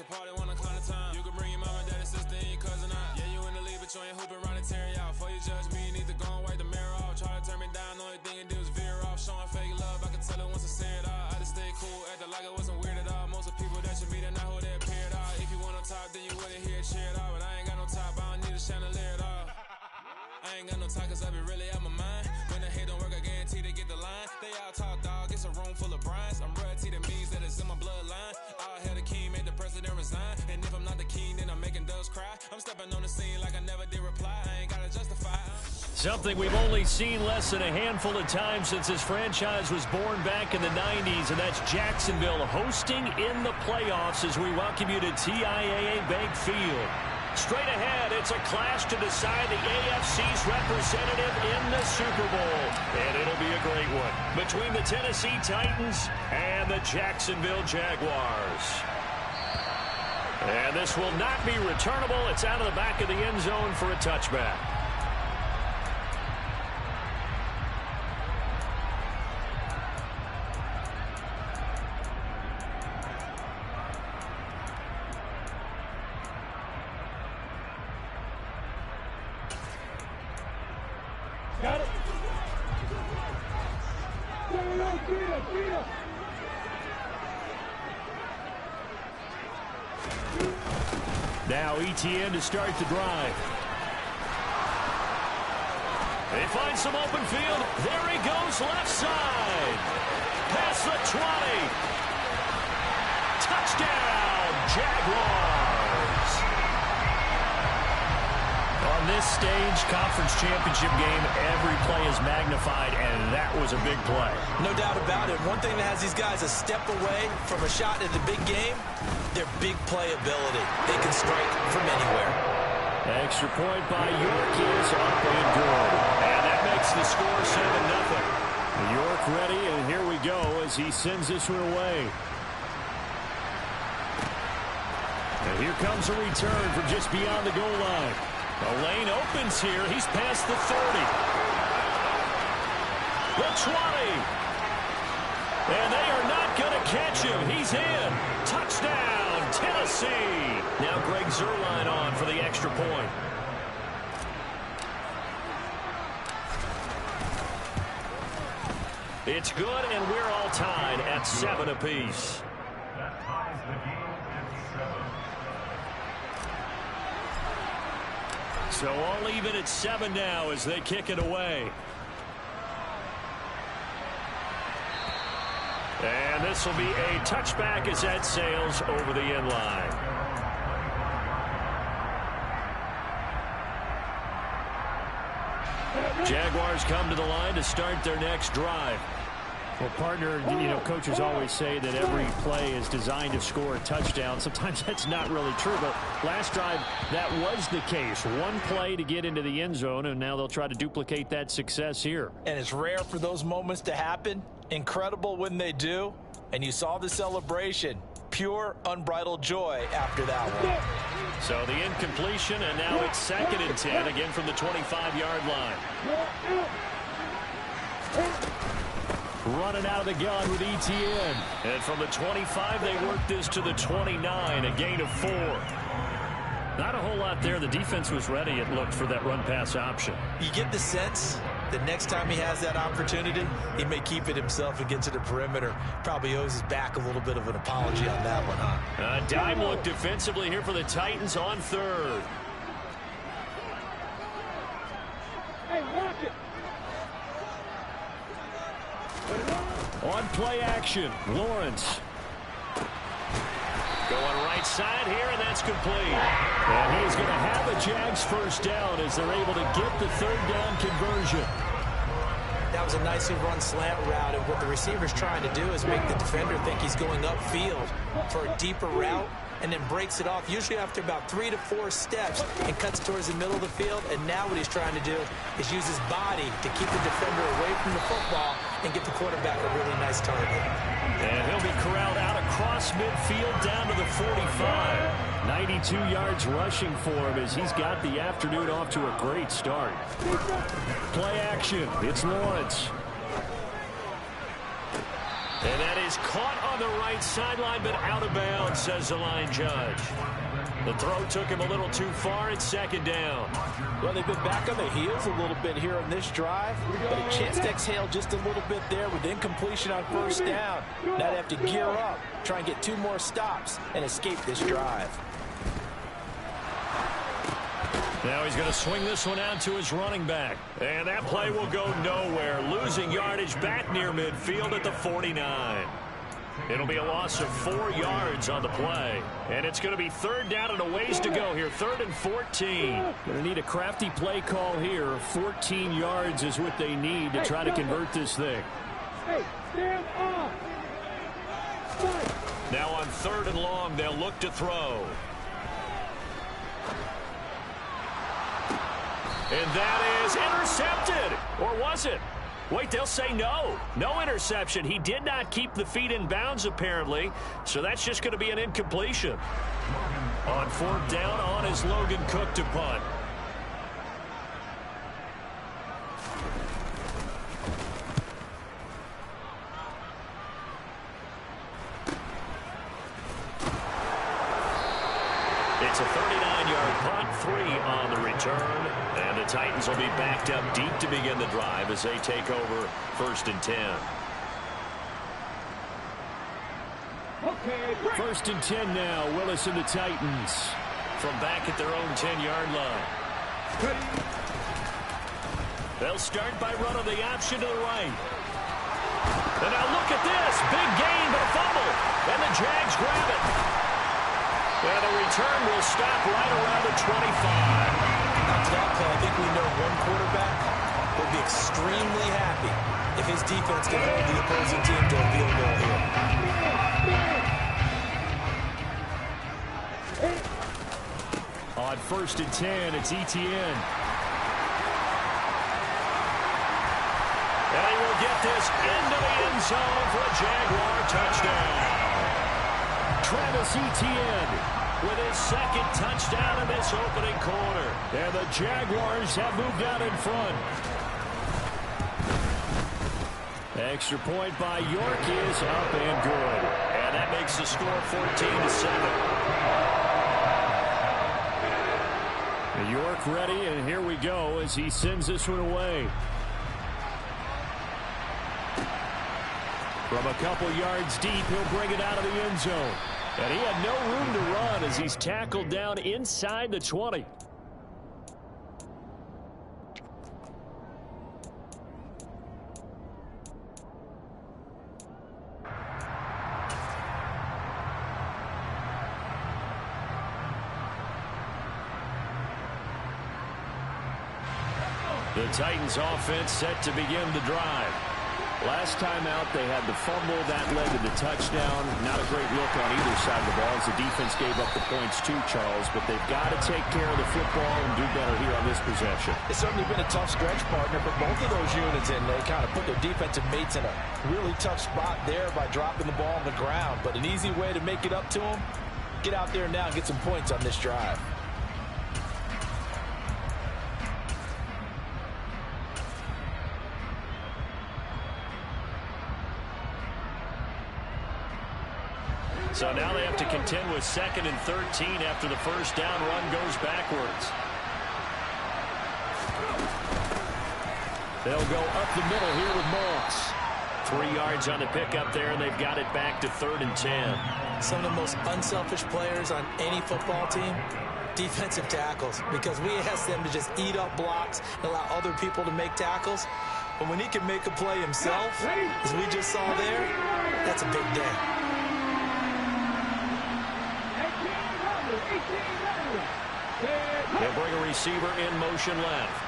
party, 1 o'clock the time. You can bring your mama, daddy, sister, and your cousin out. Yeah, you in the league, but you ain't hooping around and tearing out. Before you judge me, you need to go and wipe the mirror off. Try to turn me down, the only thing you do is veer off. Showing fake love, I can tell it once I see it all. I just stay cool, acting like it wasn't weird at all. Most of the people that you meet are not who they appear at all. If you want on top, then you wouldn't hear it cheer at all. But I ain't got no top, I don't need a chandelier at all. I ain't got no time, cause I be really out my mind. When the hate don't work, I guarantee they get the line. They all talk, dog, it's a room full of Bryans. I'm royalty, that means that it's in my bloodline. All hell the king, made the president resign. And if I'm not the king, then I'm making doves cry. I'm stepping on the scene like I never did reply. I ain't gotta justify. Something we've only seen less than a handful of times since this franchise was born back in the 90s, and that's Jacksonville hosting in the playoffs as we welcome you to TIAA Bank Field. Straight ahead, it's a clash to decide the AFC's representative in the Super Bowl. And it'll be a great one between the Tennessee Titans and the Jacksonville Jaguars. And this will not be returnable. It's out of the back of the end zone for a touchback. Got it. Now ETN to start the drive. They find some open field. There he goes, left side. Past the 20. Touchdown, Jaguars. On this stage, conference championship game, every play is magnified, and that was a big play. No doubt about it. One thing that has these guys a step away from a shot at the big game, their big play ability. They can strike from anywhere. Extra point by York is up and good. And that makes the score 7-0. York ready, and here we go as he sends this one away. And here comes a return from just beyond the goal line. The lane opens here. He's past the 30. The 20. And they are not going to catch him. He's in. Touchdown, Tennessee. Now Greg Zuerlein on for the extra point. It's good, and we're all tied at 7 apiece. That ties the game at 7. So all even at 7 now as they kick it away. And this will be a touchback as that sails over the end line. Jaguars come to the line to start their next drive. Well, partner, coaches always say that every play is designed to score a touchdown. Sometimes that's not really true, but last drive, that was the case. One play to get into the end zone, and now they'll try to duplicate that success here. And it's rare for those moments to happen. Incredible when they do. And you saw the celebration. Pure, unbridled joy after that one. So the incompletion, and now it's 2nd and 10, again from the 25-yard line. Running out of the gun with ETN. And from the 25, they work this to the 29, a gain of 4. Not a whole lot there. The defense was ready, it looked, for that run-pass option. You get the sense that next time he has that opportunity, he may keep it himself and get to the perimeter. Probably owes his back a little bit of an apology on that one, huh? A dime look defensively here for the Titans on 3rd. Hey, watch it. On play action, Lawrence. Going right side here, and that's complete. And he's going to have a Jags first down as they're able to get the 3rd down conversion. That was a nicely run slant route, and what the receiver's trying to do is make the defender think he's going upfield for a deeper route, and then breaks it off, usually after about 3 to 4 steps, and cuts towards the middle of the field. And now what he's trying to do is use his body to keep the defender away from the football and get the quarterback a really nice target. And he'll be corralled out across midfield down to the 45. 92 yards rushing for him as he's got the afternoon off to a great start. Play action. It's Lawrence. And that is caught on the right sideline, but out of bounds, says the line judge. The throw took him a little too far. It's second down. Well, they've been back on the heels a little bit here on this drive, but a chance to exhale just a little bit there with incompletion on first down. Now they have to gear up, try and get 2 more stops, and escape this drive. Now he's going to swing this one out to his running back. And that play will go nowhere. Losing yardage back near midfield at the 49. It'll be a loss of 4 yards on the play. And it's going to be third down and a ways to go here. 3rd and 14. Going to need a crafty play call here. 14 yards is what they need to try to convert this thing. Hey, stand off. Now on 3rd and long, they'll look to throw. And that is intercepted. Or was it? Wait, they'll say no. No interception. He did not keep the feet in bounds, apparently. So that's just going to be an incompletion. On 4th down, on is Logan Cook to punt. It's a 39-yard punt, 3 on the return. And the Titans will be backed up deep to begin the drive as they take over 1st and 10. Okay, 1st and 10 now. Willis and the Titans. From back at their own 10-yard line. They'll start by running the option to the right. And now look at this. Big gain, but a fumble. And the Jags grab it. And the return will stop right around the 25. After that play, I think we know one quarterback will be extremely happy if his defense can hold the opposing team to a field goal here. On 1st and 10, it's ETN. And he will get this into the end zone for a Jaguar touchdown. Travis Etienne with his 2nd touchdown in this opening quarter. And the Jaguars have moved out in front. Extra point by York is up and good. And that makes the score 14-7. York ready, and here we go as he sends this one away. From a couple yards deep, he'll bring it out of the end zone. And he had no room to run as he's tackled down inside the 20. The Titans offense set to begin the drive. Last time out, they had the fumble. That led to the touchdown. Not a great look on either side of the ball as the defense gave up the points too, Charles. But they've got to take care of the football and do better here on this possession. It's certainly been a tough stretch, partner, for both of those units, and they kind of put their defensive mates in a really tough spot there by dropping the ball on the ground. But an easy way to make it up to them, get out there now and get some points on this drive. So now they have to contend with 2nd and 13 after the first down run goes backwards. They'll go up the middle here with Moss. 3 yards on the pickup there, and they've got it back to 3rd and 10. Some of the most unselfish players on any football team, defensive tackles, because we ask them to just eat up blocks and allow other people to make tackles. But when he can make a play himself, as we just saw there, that's a big day. They'll bring a receiver in motion left.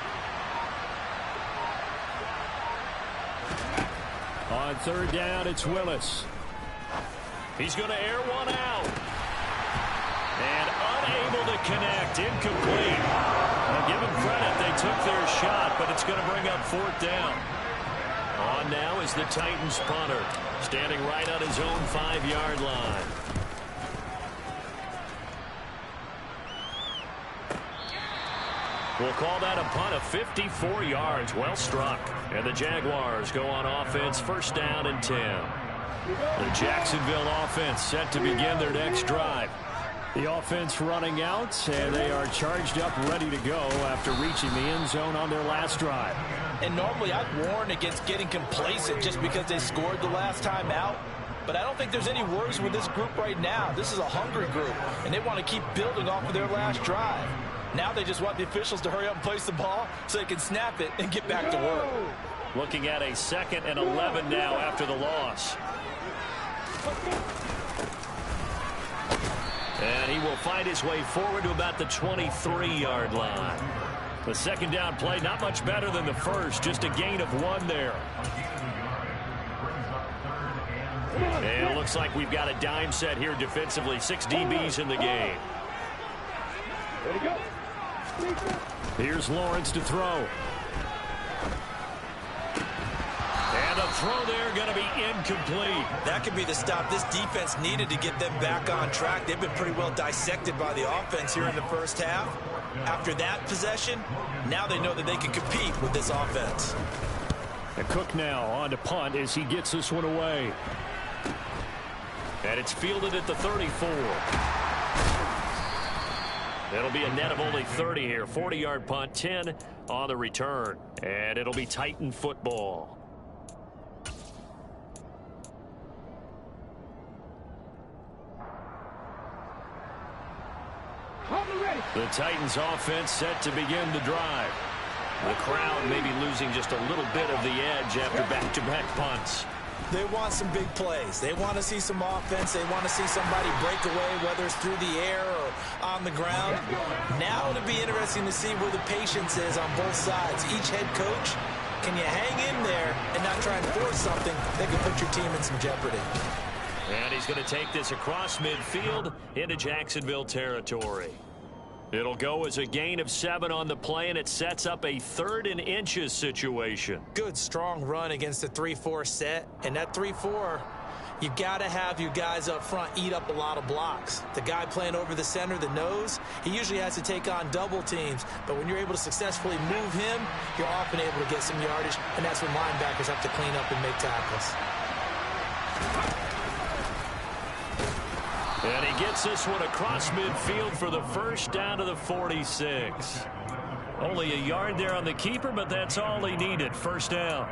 On 3rd down, it's Willis. He's going to air one out. And unable to connect. Incomplete. Well, give him credit. They took their shot, but it's going to bring up 4th down. On now is the Titans punter, standing right on his own 5-yard line. We'll call that a punt of 54 yards. Well struck. And the Jaguars go on offense, 1st down and 10. The Jacksonville offense set to begin their next drive. The offense running out, and they are charged up, ready to go after reaching the end zone on their last drive. And normally I'd warn against getting complacent just because they scored the last time out. But I don't think there's any worries with this group right now. This is a hungry group, and they want to keep building off of their last drive. Now they just want the officials to hurry up and place the ball so they can snap it and get back to work. Looking at a 2nd and 11 now after the loss. And he will find his way forward to about the 23-yard line. The second down play, not much better than the first, just a gain of 1 there. And it looks like we've got a dime set here defensively. 6 DBs in the game. Here's Lawrence to throw. And the throw there going to be incomplete. That could be the stop this defense needed to get them back on track. They've been pretty well dissected by the offense here in the first half. After that possession, now they know that they can compete with this offense. And Cook now on to punt as he gets this one away. And it's fielded at the 34. It'll be a net of only 30 here. 40-yard punt, 10 on the return. And it'll be Titan football. The Titans offense set to begin the drive. The crowd maybe losing just a little bit of the edge after back-to-back punts. They want some big plays. They want to see some offense. They want to see somebody break away, whether it's through the air or on the ground. Now it'll be interesting to see where the patience is on both sides. Each head coach, can you hang in there and not try and force something that could put your team in some jeopardy? And he's going to take this across midfield into Jacksonville territory. It'll go as a gain of 7 on the play, and it sets up a 3rd and inches situation. Good, strong run against the 3-4 set. And that 3-4, you got to have your guys up front eat up a lot of blocks. The guy playing over the center, the nose, he usually has to take on double teams. But when you're able to successfully move him, you're often able to get some yardage, and that's when linebackers have to clean up and make tackles. And he gets this one across midfield for the first down to the 46. Only a yard there on the keeper, but that's all he needed. First down.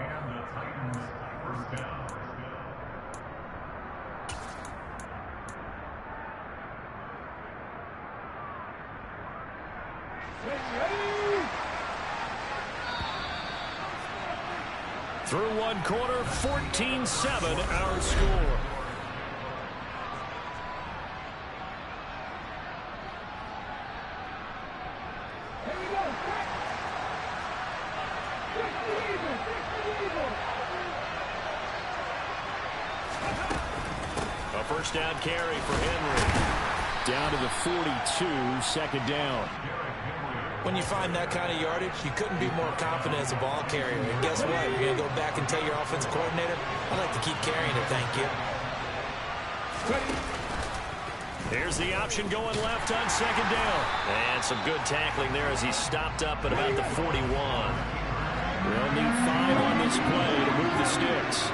Through 1 quarter, 14-7 our score. First down carry for Henry. Down to the 42, second down. When you find that kind of yardage, you couldn't be more confident as a ball carrier. And guess what? You're going to go back and tell your offensive coordinator, I'd like to keep carrying it, thank you. Here's the option going left on second down. And some good tackling there as he stopped up at about the 41. They'll need 5 on this play to move the sticks.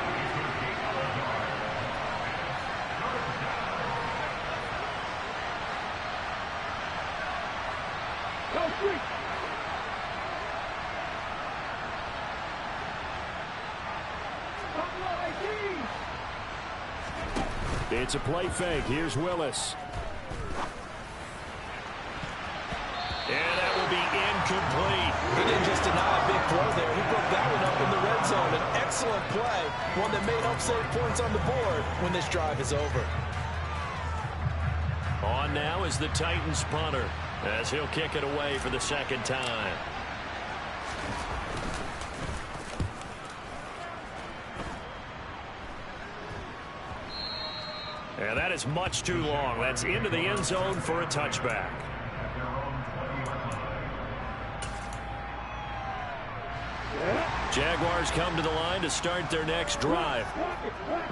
It's a play fake. Here's Willis. And that will be incomplete. He didn't just deny a big throw there. He broke that one up in the red zone. An excellent play. One that may help save points on the board when this drive is over. On now is the Titans punter as he'll kick it away for the second time. And that is much too long. That's into the end zone for a touchback. Jaguars come to the line to start their next drive.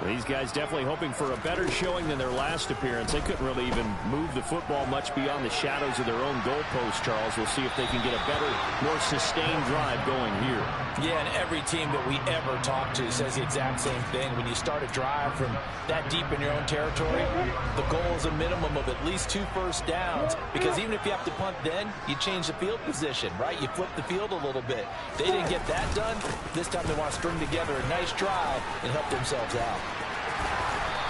These guys definitely hoping for a better showing than their last appearance. They couldn't really even move the football much beyond the shadows of their own goalpost, Charles. We'll see if they can get a better, more sustained drive going here. Yeah, and every team that we ever talk to says the exact same thing. When you start a drive from that deep in your own territory, the goal is a minimum of at least 2 first downs, because even if you have to punt then, you change the field position, right? You flip the field a little bit. They didn't get that done. This time they want to string together a nice drive and help themselves out.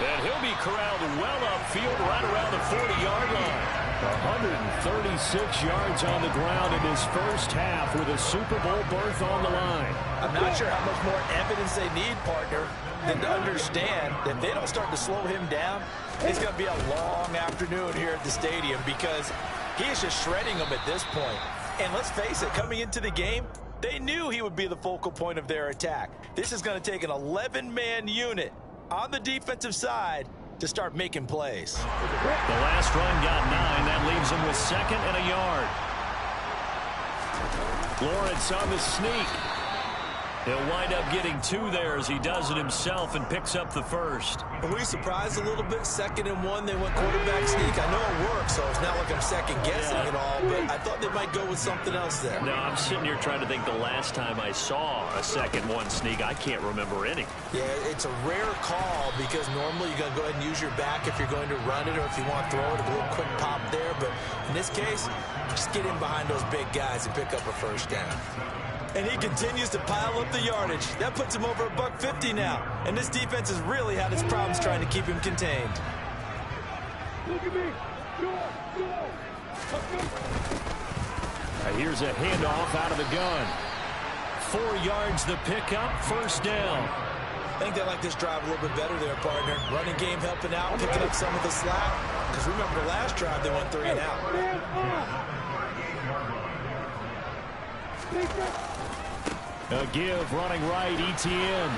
And he'll be corralled well upfield right around the 40-yard line. 136 yards on the ground in his first half with a Super Bowl berth on the line. I'm not sure how much more evidence they need, partner, than to understand that if they don't start to slow him down, it's going to be a long afternoon here at the stadium, because he is just shredding them at this point. And let's face it, coming into the game, they knew he would be the focal point of their attack. This is going to take an 11-man unit on the defensive side to start making plays. The last run got 9. That leaves him with 2nd and a yard. Lawrence on the sneak. He'll wind up getting 2 there as he does it himself and picks up the first. Were we surprised a little bit? 2nd and 1, they went quarterback sneak. I know it works, so it's not like I'm second-guessing it all, but I thought they might go with something else there. No, I'm sitting here trying to think the last time I saw a 2nd-1 sneak. I can't remember any. Yeah, it's a rare call, because normally you're going to go ahead and use your back if you're going to run it, or if you want to throw it, a little quick pop there. But in this case, just get in behind those big guys and pick up a first down. And he continues to pile up the yardage. That puts him over $150 now. And this defense has really had its problems trying to keep him contained. Look at me. Go. Here's a handoff out of the gun. 4 yards the pickup, first down. I think they like this drive a little bit better there, partner. Running game helping out, picking up some of the slack. Because remember the last drive, they went 3 and out. A give running right, ETN.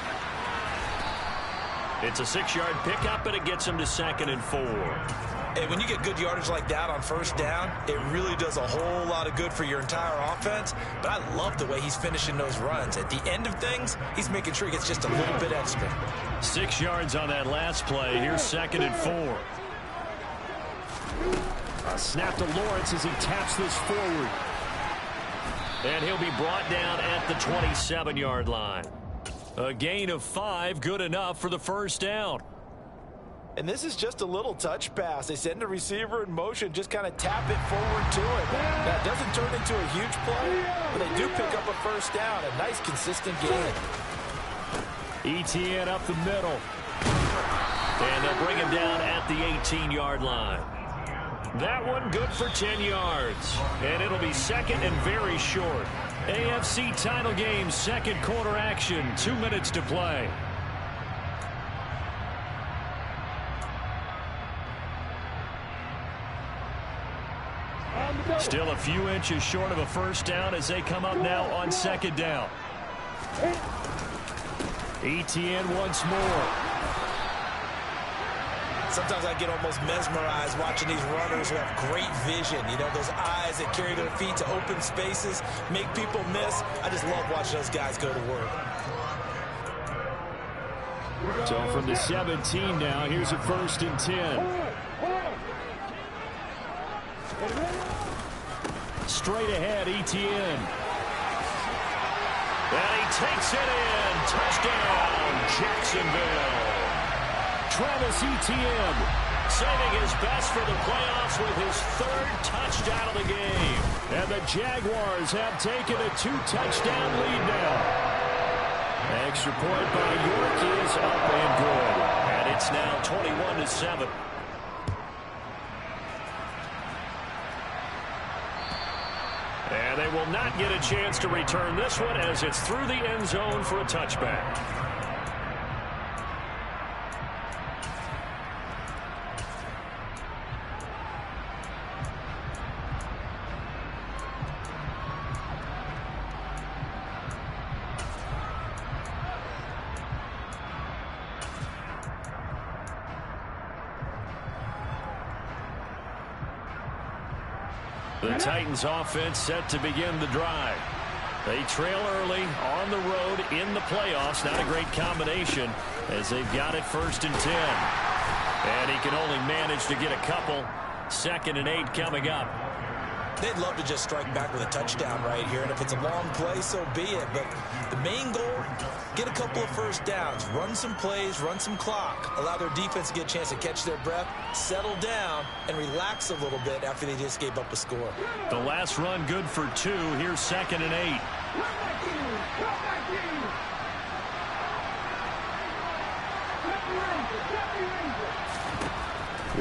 It's a 6-yard pickup, and it gets him to 2nd and 4. And when you get good yardage like that on first down, it really does a whole lot of good for your entire offense. But I love the way he's finishing those runs. At the end of things, he's making sure he gets just a little bit extra. 6 yards on that last play. Here's 2nd and 4. A snap to Lawrence as he taps this forward. And he'll be brought down at the 27-yard line. A gain of 5, good enough for the first down. And this is just a little touch pass. They send the receiver in motion, just kind of tap it forward to him. Now, it doesn't turn into a huge play, but they do pick up a first down. A nice, consistent gain. ETN up the middle. And they'll bring him down at the 18-yard line. That one good for 10 yards. And it'll be 2nd and very short. AFC title game, 2nd quarter action. 2 minutes to play. Still a few inches short of a first down as they come up now on 2nd down. ETN once more. Sometimes I get almost mesmerized watching these runners who have great vision. You know, those eyes that carry their feet to open spaces, make people miss. I just love watching those guys go to work. So from the 17 now, here's a 1st and 10. Straight ahead, ETN. And he takes it in. Touchdown, Jacksonville. Travis Etienne saving his best for the playoffs with his 3rd touchdown of the game. And the Jaguars have taken a 2-touchdown lead now. Extra point by York is up and good. And it's now 21-7. And they will not get a chance to return this one as it's through the end zone for a touchback. The Titans offense set to begin the drive. They trail early on the road in the playoffs. Not a great combination as they've got it 1st and 10. And he can only manage to get a couple. 2nd and 8 coming up. They'd love to just strike back with a touchdown right here, and if it's a long play, so be it. But the main goal, get a couple of first downs, run some plays, run some clock, allow their defense to get a chance to catch their breath, settle down, and relax a little bit after they just gave up a score. The last run good for 2. Here's 2nd and 8.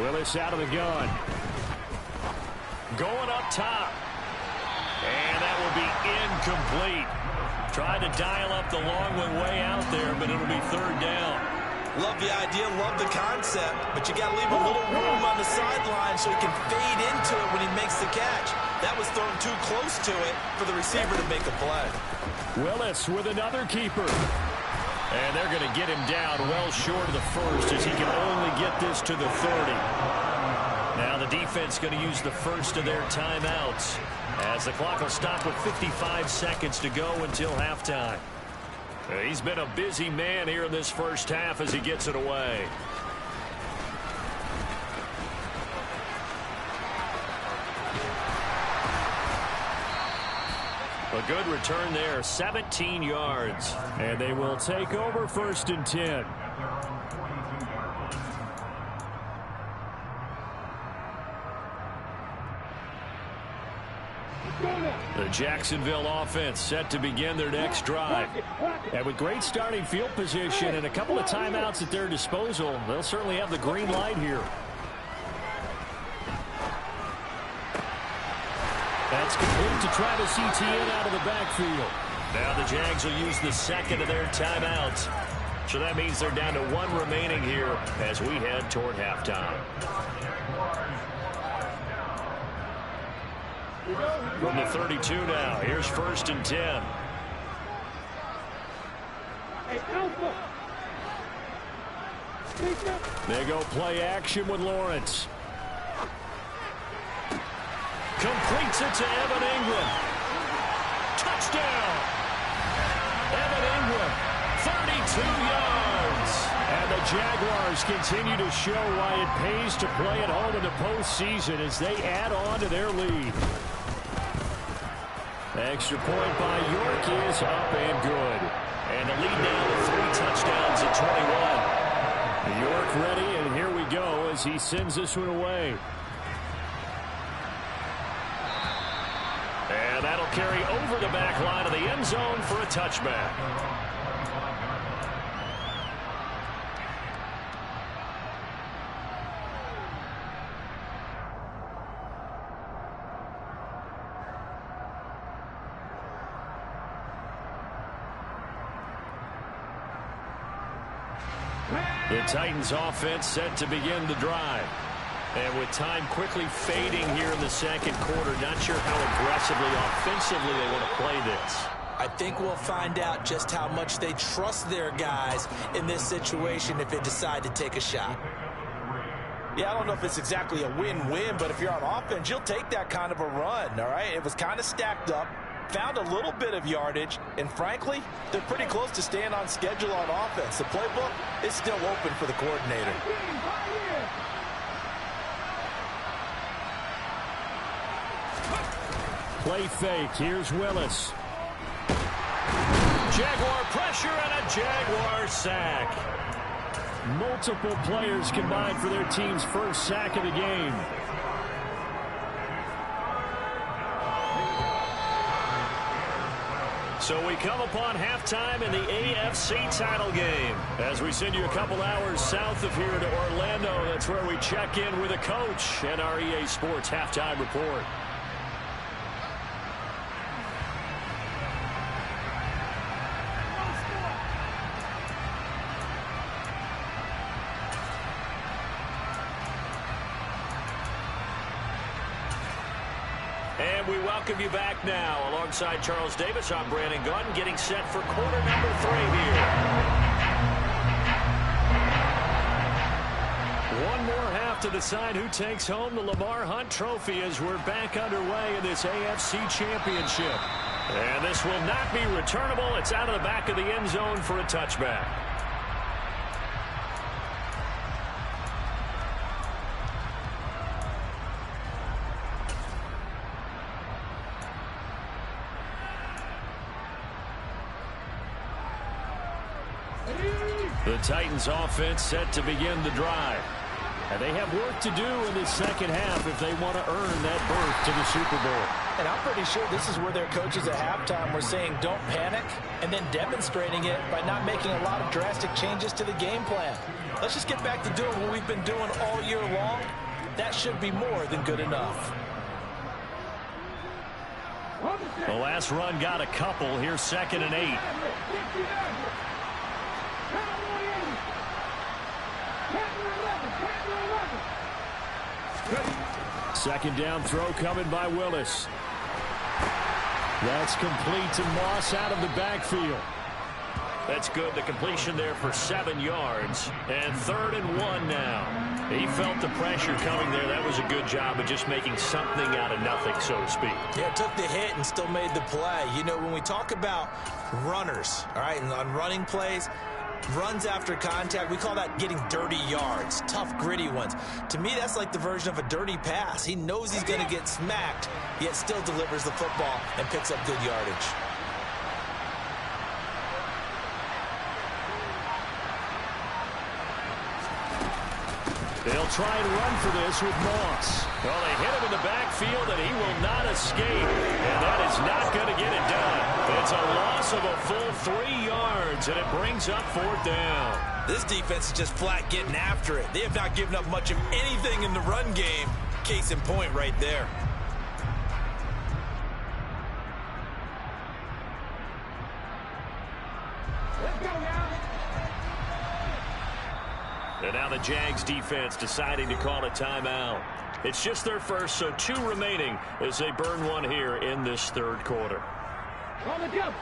Willis out of the gun. Going up top. And that will be incomplete. Tried to dial up the long one way out there, but it'll be 3rd down. Love the idea, love the concept, but you got to leave a little room on the sideline so he can fade into it when he makes the catch. That was thrown too close to it for the receiver to make a play. Willis with another keeper. And they're going to get him down well short of the 1st as he can only get this to the 30. Now the defense going to use the 1st of their timeouts as the clock will stop with 55 seconds to go until halftime. He's been a busy man here in this 1st half as he gets it away. A good return there, 17 yards. And they will take over 1st and 10. The Jacksonville offense set to begin their next drive. And with great starting field position and a couple of timeouts at their disposal, they'll certainly have the green light here. That's complete to Travis Etienne out of the backfield. Now the Jags will use the 2nd of their timeouts. So that means they're down to 1 remaining here as we head toward halftime. From the 32 now, here's 1st and 10. They go play action with Lawrence. Completes it to Evan Ingram. Touchdown! Evan Ingram, 32 yards. And the Jaguars continue to show why it pays to play at home in the postseason as they add on to their lead. Extra point by York is up and good. And the lead now to 3 touchdowns at 21. York ready, and here we go as he sends this one away. And that'll carry over the back line of the end zone for a touchback. The Titans offense set to begin the drive. And with time quickly fading here in the 2nd quarter, not sure how aggressively, offensively they want to play this. I think we'll find out just how much they trust their guys in this situation if they decide to take a shot. Yeah, I don't know if it's exactly a win-win, but if you're on offense, you'll take that kind of a run, all right? It was kind of stacked up, found a little bit of yardage, and frankly, they're pretty close to staying on schedule on offense. The playbook is still open for the coordinator. Play fake. Here's Willis. Jaguar pressure and a Jaguar sack. Multiple players combined for their team's 1st sack of the game. So we come upon halftime in the AFC title game. As we send you a couple hours south of here to Orlando, that's where we check in with a coach and our EA Sports halftime report. And we welcome you back now. Alongside Charles Davis, I'm Brandon Gunn, getting set for quarter number 3 here. One more half to decide who takes home the Lamar Hunt Trophy as we're back underway in this AFC Championship. And this will not be returnable. It's out of the back of the end zone for a touchback. The Titans offense set to begin the drive. And they have work to do in the second half if they want to earn that berth to the Super Bowl. And I'm pretty sure this is where their coaches at halftime were saying don't panic, and then demonstrating it by not making a lot of drastic changes to the game plan. Let's just get back to doing what we've been doing all year long. That should be more than good enough. The last run got a couple. Here's 2nd and 8. Second down throw coming by Willis. That's complete to Moss out of the backfield. That's good. The completion there for 7 yards. And 3rd and 1 now. He felt the pressure coming there. That was a good job of just making something out of nothing, so to speak. Yeah, took the hit and still made the play. You know, when we talk about runners, all right, and on running plays, runs after contact, we call that getting dirty yards, tough, gritty ones. To me, that's like the version of a dirty pass. He knows he's going to get smacked, yet still delivers the football and picks up good yardage. They'll try and run for this with Moss. Well, they hit him in the backfield, and he will not escape. And that is not going to get it done. It's a loss of a full 3 yards, and it brings up 4th down. This defense is just flat getting after it. They have not given up much of anything in the run game. Case in point right there. Let's go now. And now the Jags defense deciding to call a timeout. It's just their first, so 2 remaining as they burn one here in this 3rd quarter. On the jump.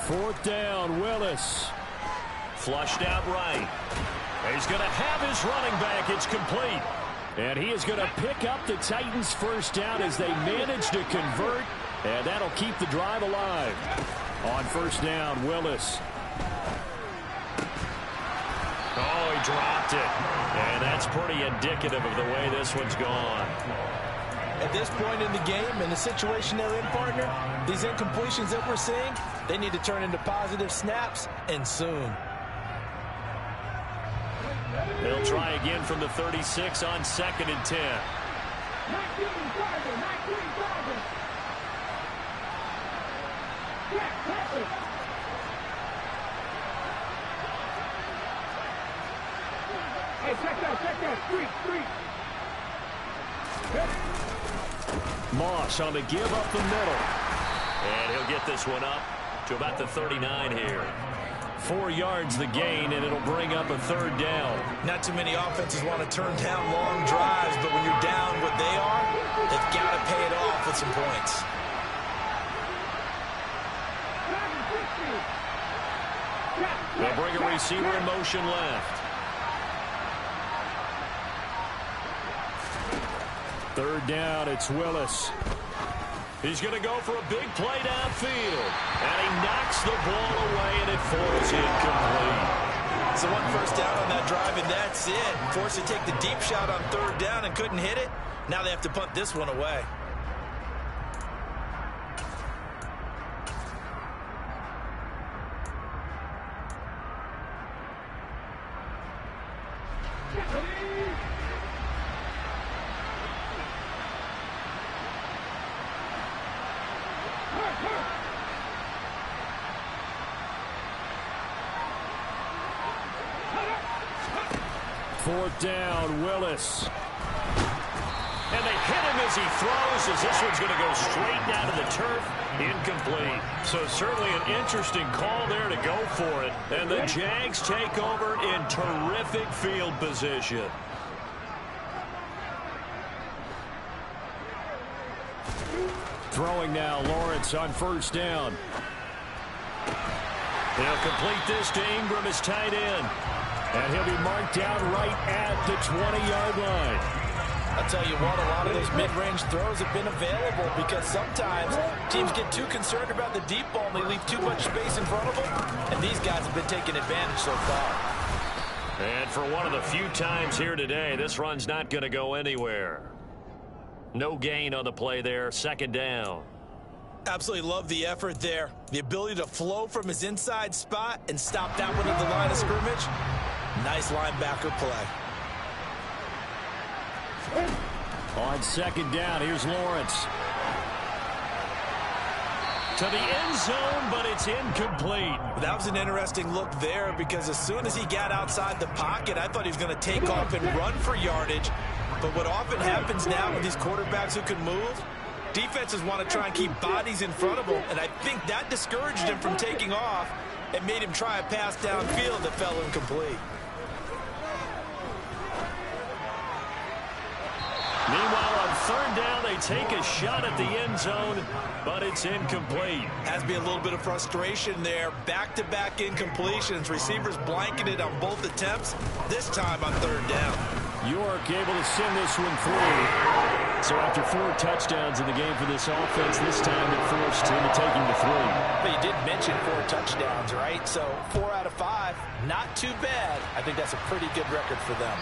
Fourth down, Willis. Flushed out right. He's going to have his running back. It's complete. And he is going to pick up the Titans' first down as they manage to convert. And that'll keep the drive alive. On first down, Willis. Oh, he dropped it. And that's pretty indicative of the way this one's gone. At this point in the game, in the situation they're in, partner, these incompletions that we're seeing, they need to turn into positive snaps, and soon. They'll try again from the 36 on 2nd and 10. 19 Sergeant. Jack, pass it. Hey, check that. Street. Moss on the give up the middle. And he'll get this one up to about the 39 here. 4 yards the gain, and it'll bring up a 3rd down. Not too many offenses want to turn down long drives, but when you're down what they are, they've got to pay it off with some points. They'll bring a receiver in motion left. 3rd down, it's Willis. He's going to go for a big play downfield. And he knocks the ball away, and it falls incomplete. So 1 first down on that drive, and that's it. Forced to take the deep shot on 3rd down and couldn't hit it. Now they have to punt this one away. Fourth down, Willis. And they hit him as he throws, as this one's going to go straight down to the turf. Incomplete. So certainly an interesting call there to go for it. And the Jags take over in terrific field position. Throwing now, Lawrence on first down. He'll complete this to Ingram as tight end. And he'll be marked down right at the 20-yard line. I'll tell you what, a lot of those mid-range throws have been available because sometimes teams get too concerned about the deep ball and they leave too much space in front of them. And these guys have been taking advantage so far. And for one of the few times here today, this run's not going to go anywhere. No gain on the play there, second down. Absolutely love the effort there. The ability to flow from his inside spot and stop that one at the line of scrimmage. Nice linebacker play. On second down, here's Lawrence. To the end zone, but it's incomplete. That was an interesting look there because as soon as he got outside the pocket, I thought he was going to take off and run for yardage. But what often happens now with these quarterbacks who can move, defenses want to try and keep bodies in front of them, and I think that discouraged him from taking off and made him try a pass downfield that fell incomplete. Meanwhile, on third down, they take a shot at the end zone, but it's incomplete. Has to be a little bit of frustration there. Back-to-back incompletions. Receivers blanketed on both attempts, this time on third down. York able to send this one through. So after 4 touchdowns in the game for this offense, this time they're forced into taking the 3. But you did mention 4 touchdowns, right? So 4 out of 5, not too bad. I think that's a pretty good record for them.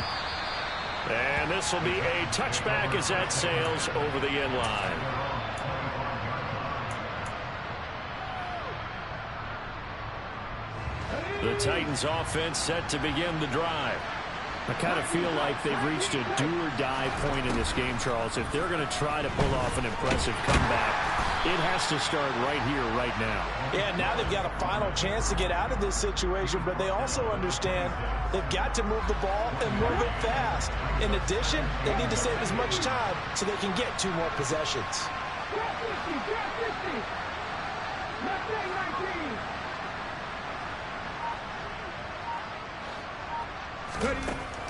And this will be a touchback as that sails over the end line. The Titans offense set to begin the drive. I kind of feel like they've reached a do-or-die point in this game, Charles. If they're going to try to pull off an impressive comeback, it has to start right here, right now. Yeah, now they've got a final chance to get out of this situation, but they also understand they've got to move the ball and move it fast. In addition, they need to save as much time so they can get 2 more possessions.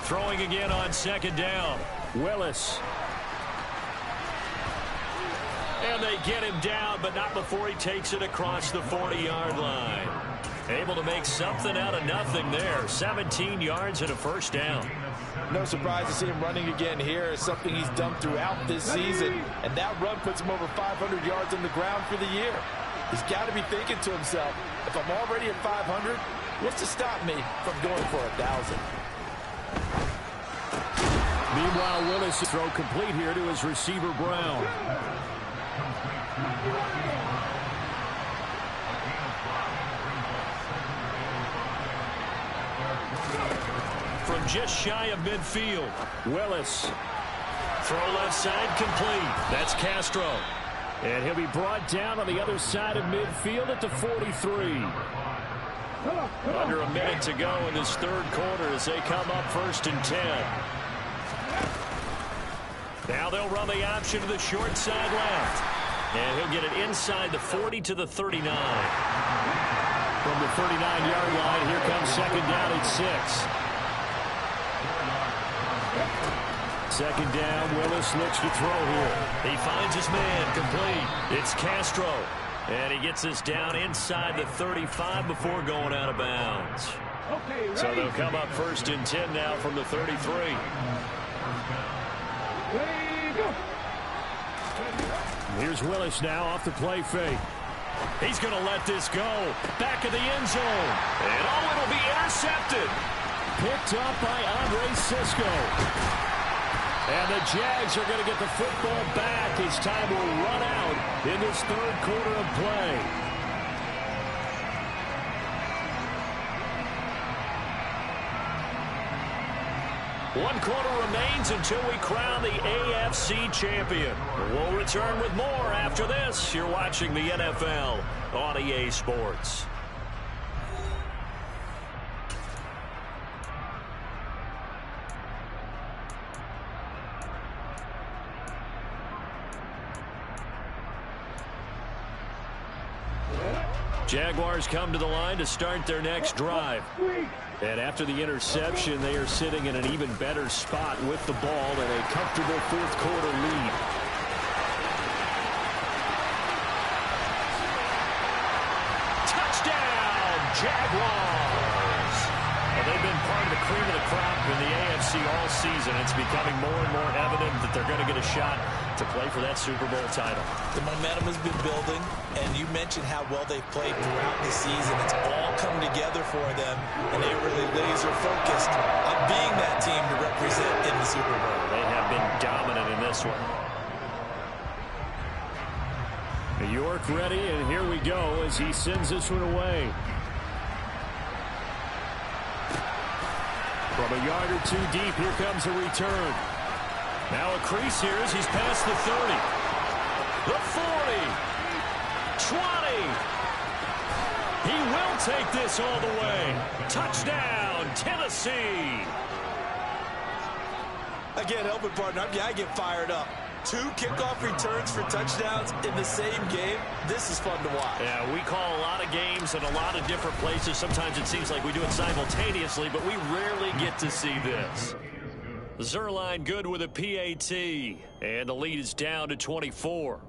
Throwing again on second down. Willis. And they get him down, but not before he takes it across the 40-yard line. Able to make something out of nothing there. 17 yards and a first down. No surprise to see him running again here. It's something he's done throughout this season. And that run puts him over 500 yards on the ground for the year. He's got to be thinking to himself, if I'm already at 500, what's to stop me from going for 1,000? Meanwhile, Willis throw complete here to his receiver, Brown. From just shy of midfield, Willis. Throw left side complete. That's Castro. And he'll be brought down on the other side of midfield at the 43. Under a minute to go in this third quarter as they come up 1st and 10. Now they'll run the option to the short side left. And he'll get it inside the 40 to the 39. From the 39-yard line, here comes second down at 6. Second down, Willis looks to throw here. He finds his man, complete. It's Castro. And he gets us down inside the 35 before going out of bounds. So they'll come up 1st and 10 now from the 33. Here's Willis now off the play fake. He's going to let this go. Back of the end zone. And it'll be intercepted. Picked up by Andre Cisco. And the Jags are going to get the football back as time will run out in this third quarter of play. One quarter remains until we crown the AFC champion. We'll return with more after this. You're watching the NFL on EA Sports. Jaguars come to the line to start their next drive. And after the interception, they are sitting in an even better spot with the ball and a comfortable fourth quarter lead. Touchdown, Jaguars. Well, they've been part of the cream of the crop in the AFC all season. It's becoming more and more evident that they're going to get a shot to play for that Super Bowl title. The momentum has been building, and you mentioned how well they've played throughout the season. It's all come together for them, and they're really laser focused on being that team to represent in the Super Bowl. They have been dominant in this one. New York ready, and here we go as he sends this one away. From a yard or two deep, here comes a return. Now a crease here as he's past the 30. The 40. 20. He will take this all the way. Touchdown, Tennessee. Again, helping partner, I get fired up. 2 kickoff returns for touchdowns in the same game. This is fun to watch. Yeah, we call a lot of games in a lot of different places. Sometimes it seems like we do it simultaneously, but we rarely get to see this. Zerline good with a PAT, and the lead is down to 24.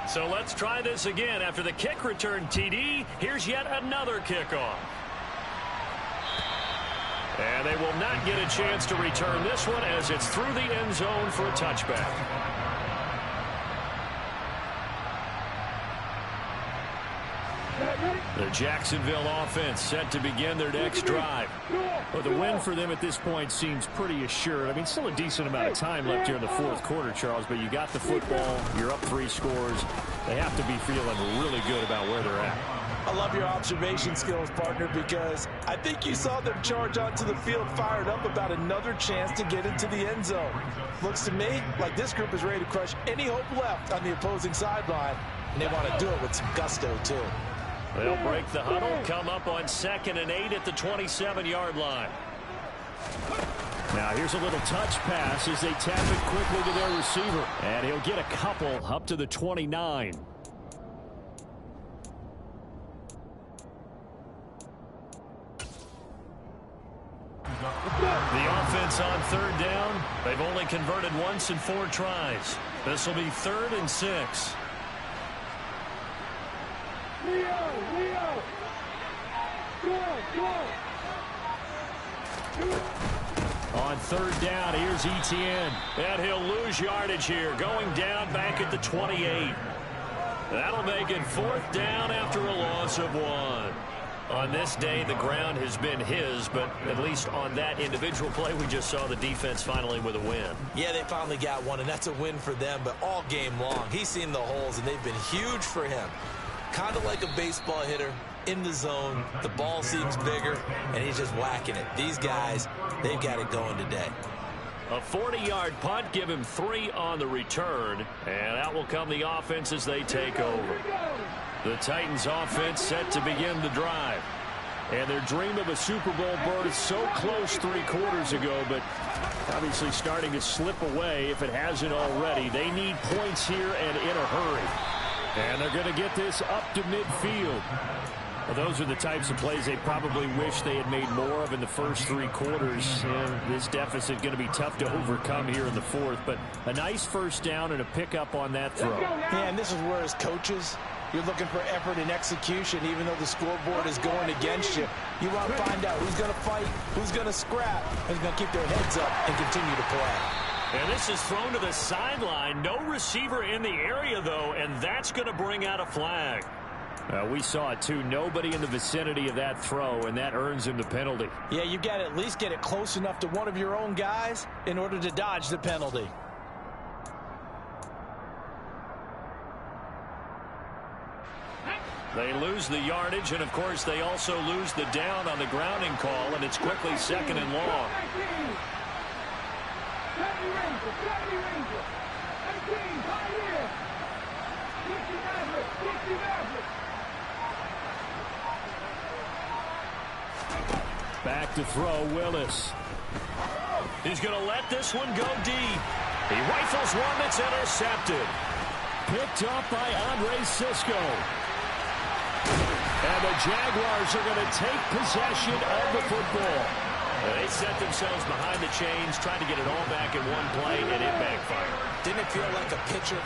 So let's try this again. After the kick return TD, here's yet another kickoff. And they will not get a chance to return this one as it's through the end zone for a touchback. The Jacksonville offense set to begin their next drive. Well, the win for them at this point seems pretty assured. I mean, still a decent amount of time left here in the fourth quarter, Charles, but you got the football, you're up 3 scores. They have to be feeling really good about where they're at. I love your observation skills, partner, because I think you saw them charge onto the field fired up about another chance to get into the end zone. Looks to me like this group is ready to crush any hope left on the opposing sideline, and they want to do it with some gusto, too. They'll break the huddle, come up on 2nd and 8 at the 27-yard line. Now here's a little touch pass as they tap it quickly to their receiver. And he'll get a couple up to the 29. The offense on 3rd down. They've only converted once in 4 tries. This will be 3rd and 6. Leo! Go! On 3rd down, here's Etienne. And he'll lose yardage here, going down back at the 28. That'll make it 4th down after a loss of 1. On this day, the ground has been his, but at least on that individual play, we just saw the defense finally with a win. Yeah, they finally got one, and that's a win for them, but all game long, he's seen the holes, and they've been huge for him. Kind of like a baseball hitter in the zone. The ball seems bigger, and he's just whacking it. These guys, they've got it going today. A 40-yard punt, give him 3 on the return, and out will come the offense as they take over. The Titans offense set to begin the drive. And their dream of a Super Bowl berth so close 3 quarters ago, but obviously starting to slip away if it hasn't already. They need points here and in a hurry. And they're going to get this up to midfield. Well, those are the types of plays they probably wish they had made more of in the first 3 quarters. And this deficit going to be tough to overcome here in the 4th. But a nice first down and a pickup on that throw. Yeah, and this is where as coaches, you're looking for effort and execution, even though the scoreboard is going against you. You want to find out who's going to fight, who's going to scrap, who's going to keep their heads up and continue to play. And this is thrown to the sideline. No receiver in the area, though, and that's going to bring out a flag. We saw it, too. Nobody in the vicinity of that throw, and that earns him the penalty. Yeah, you got to at least get it close enough to one of your own guys in order to dodge the penalty. They lose the yardage, and, of course, they also lose the down on the grounding call, and it's quickly 2nd and long. Back to throw, Willis. He's going to let this one go deep. He rifles one that's intercepted. Picked up by Andre Cisco. And the Jaguars are going to take possession of the football. They set themselves behind the chains, tried to get it all back in one play, and it backfired. Didn't it feel like a pitcher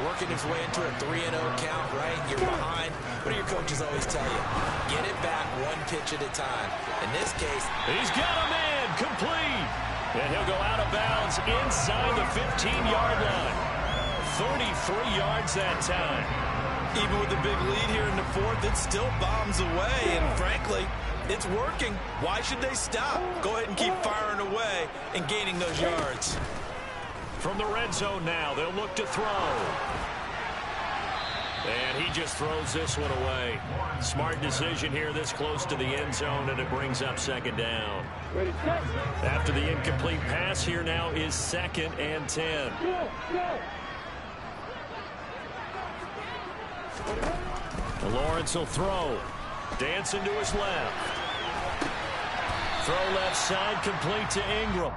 working his way into a 3-0 count, right? You're behind. What do your coaches always tell you? Get it back one pitch at a time. In this case, he's got a man complete. And he'll go out of bounds inside the 15-yard line. 33 yards that time. Even with the big lead here in the fourth, it still bombs away. And frankly, it's working. Why should they stop? Go ahead and keep firing away and gaining those yards. From the red zone now, they'll look to throw. And he just throws this one away. Smart decision here this close to the end zone, and it brings up second down. After the incomplete pass, here now is 2nd and 10. Lawrence will throw. Dancing to his left. Throw left side, complete to Ingram.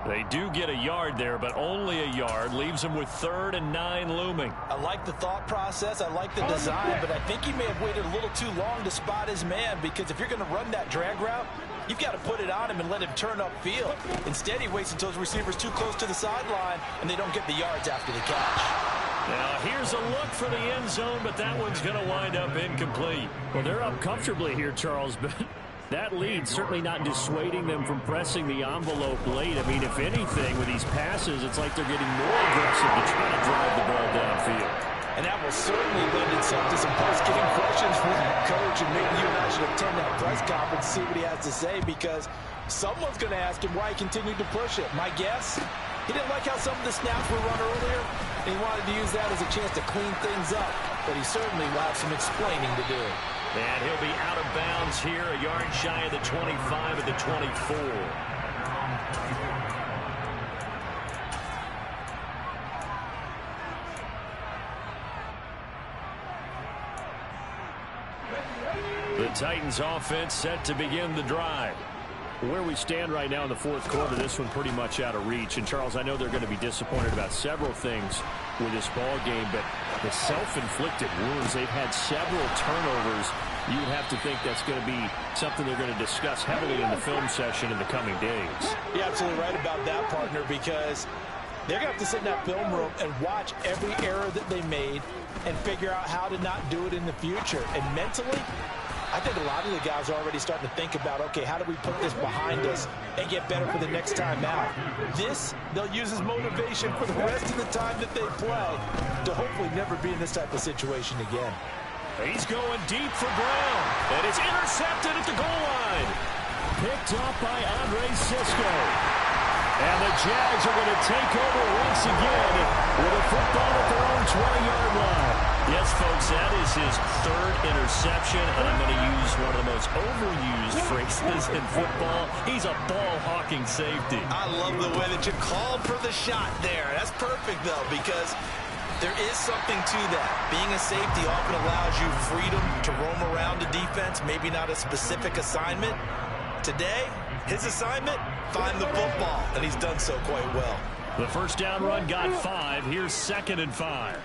They do get a yard there, but only a yard. Leaves them with 3rd and 9 looming. I like the thought process. I like the design, but I think he may have waited a little too long to spot his man, because if you're going to run that drag route, you've got to put it on him and let him turn upfield. Instead, he waits until his receiver's too close to the sideline, and they don't get the yards after the catch. Now, here's a look for the end zone, but that one's going to wind up incomplete. Well, they're up comfortably here, Charles, but that lead certainly not dissuading them from pressing the envelope late. I mean, if anything, with these passes, it's like they're getting more aggressive to try to drive the ball downfield. And that will certainly lend itself to some post-game questions from the coach, and maybe you and I should attend that press conference and see what he has to say, because someone's going to ask him why he continued to push it. My guess, he didn't like how some of the snaps were run earlier, and he wanted to use that as a chance to clean things up, but he certainly will have some explaining to do. And he'll be out of bounds here, a yard shy of the 25 at the 24. The Titans offense set to begin the drive. Where we stand right now in the fourth quarter, this one pretty much out of reach. And, Charles, I know they're going to be disappointed about several things with this ball game, but the self-inflicted wounds, they've had several turnovers. You'd have to think that's going to be something they're going to discuss heavily in the film session in the coming days. You're absolutely right about that, partner, because they're going to have to sit in that film room and watch every error that they made and figure out how to not do it in the future. And mentally, I think a lot of the guys are already starting to think about, okay, how do we put this behind us and get better for the next time out? This, they'll use as motivation for the rest of the time that they play to hopefully never be in this type of situation again. He's going deep for Brown, and it's intercepted at the goal line. Picked up by Andre Sisco. And the Jags are going to take over once again with a football at their own 20-yard line. Yes, folks, that is his 3rd interception, and I'm going to use one of the most overused phrases in football. He's a ball-hawking safety. I love the way that you called for the shot there. That's perfect, though, because there is something to that. Being a safety often allows you freedom to roam around the defense, maybe not a specific assignment. Today, his assignment, find the football, and he's done so quite well. The first down run got 5. Here's 2nd and 5.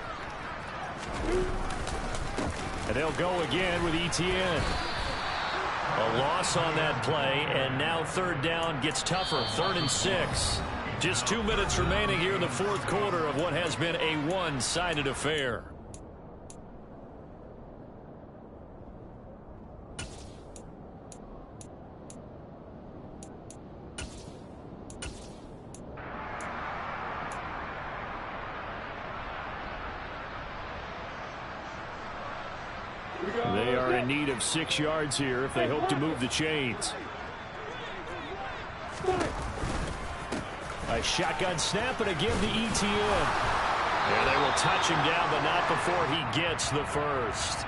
And they'll go again with Etienne. A loss on that play, and now 3rd down gets tougher. 3rd and 6. Just 2 minutes remaining here in the fourth quarter of what has been a one-sided affair. They are in need of 6 yards here if they hope to move the chains. A shotgun snap and again to Etienne. And they will touch him down, but not before he gets the first.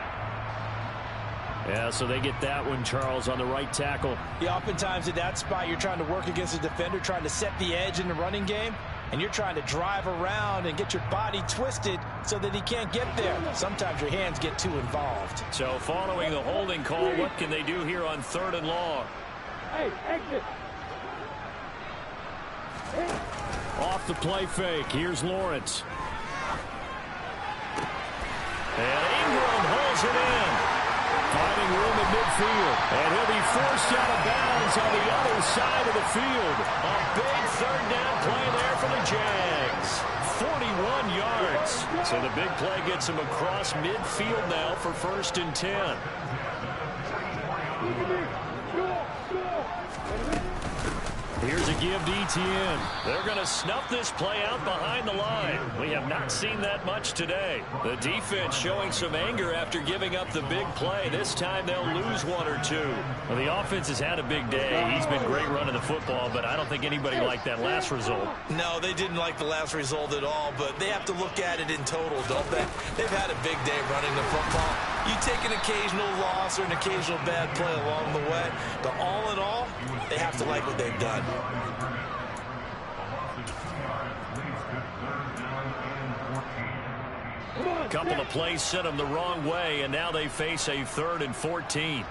Yeah, so they get that one, Charles, on the right tackle. Yeah, oftentimes at that spot, you're trying to work against a defender, trying to set the edge in the running game, and you're trying to drive around and get your body twisted so that he can't get there. Sometimes your hands get too involved. So following the holding call, what can they do here on 3rd and long? Hey, exit. Off the play fake. Here's Lawrence. And Ingram holds it in. Finding room midfield. And he'll be forced out of bounds on the other side of the field. A big third down play there for the Jags. 41 yards. So the big play gets him across midfield now for 1st and 10. Here's a give to Etienne. They're going to snuff this play out behind the line. We have not seen that much today. The defense showing some anger after giving up the big play. This time they'll lose 1 or 2. Well, the offense has had a big day. He's been great running the football, but I don't think anybody liked that last result. No, they didn't like the last result at all, but they have to look at it in total, don't they? They've had a big day running the football. You take an occasional loss or an occasional bad play along the way, but all in all, they have to like what they've done. A couple of plays sent them the wrong way, and now they face a 3rd and 14.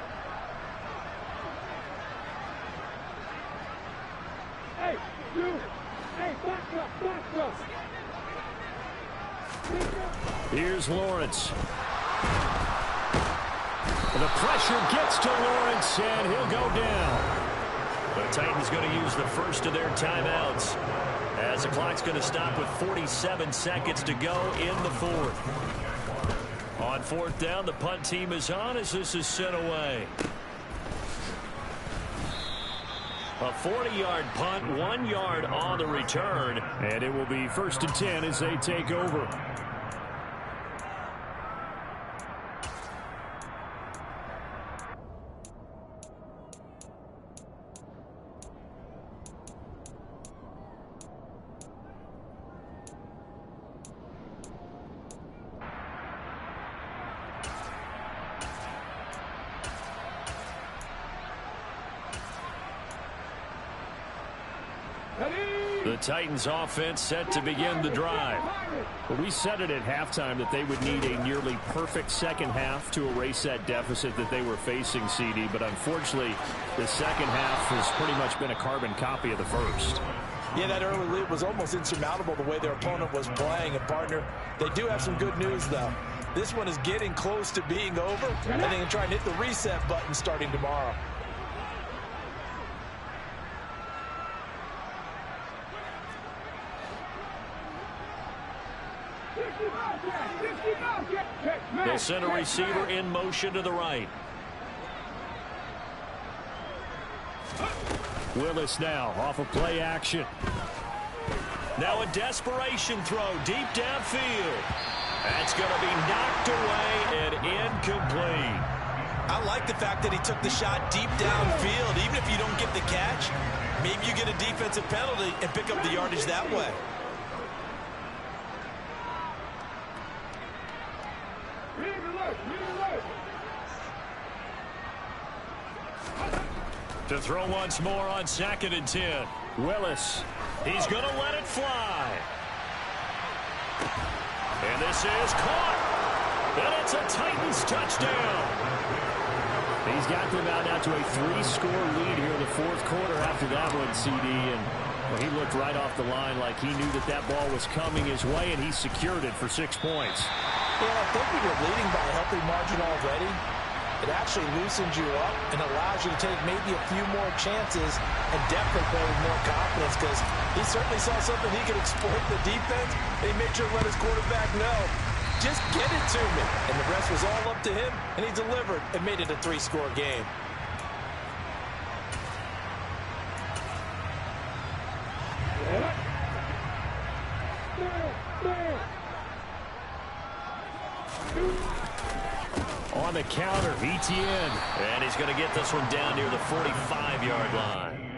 Hey, back up. Here's Lawrence. The pressure gets to Lawrence, and he'll go down. The Titans going to use the first of their timeouts as the clock's going to stop with 47 seconds to go in the 4th. On 4th down, the punt team is on as this is sent away. A 40-yard punt, 1 yard on the return, and it will be 1st and 10 as they take over. The Titans offense set to begin the drive. Well, we said it at halftime that they would need a nearly perfect second half to erase that deficit that they were facing, CD, but unfortunately the second half has pretty much been a carbon copy of the first. Yeah, that early lead was almost insurmountable the way their opponent was playing. And, partner, they do have some good news, though. This one is getting close to being over, and they can try and hit the reset button starting tomorrow. They'll send a receiver in motion to the right. Willis now off of play action. Now a desperation throw deep downfield. That's going to be knocked away and incomplete. I like the fact that he took the shot deep downfield. Even if you don't get the catch, maybe you get a defensive penalty and pick up the yardage that way. To throw once more on 2nd and 10. Willis. He's going to let it fly. And this is caught. And it's a Titans touchdown. He's got them out now to a 3-score lead here in the 4th quarter after that one, CD. And well, he looked right off the line like he knew that that ball was coming his way, and he secured it for 6 points. Yeah, I think when you're leading by a healthy margin already, it actually loosens you up and allows you to take maybe a few more chances and definitely play with more confidence, because he certainly saw something he could exploit the defense, and he made sure to let his quarterback know, just get it to me. And the rest was all up to him, and he delivered and made it a 3-score game. On the counter, Etienne. And he's going to get this one down near the 45-yard line.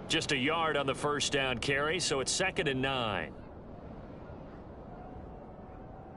Just a yard on the first down carry, so it's 2nd and 9.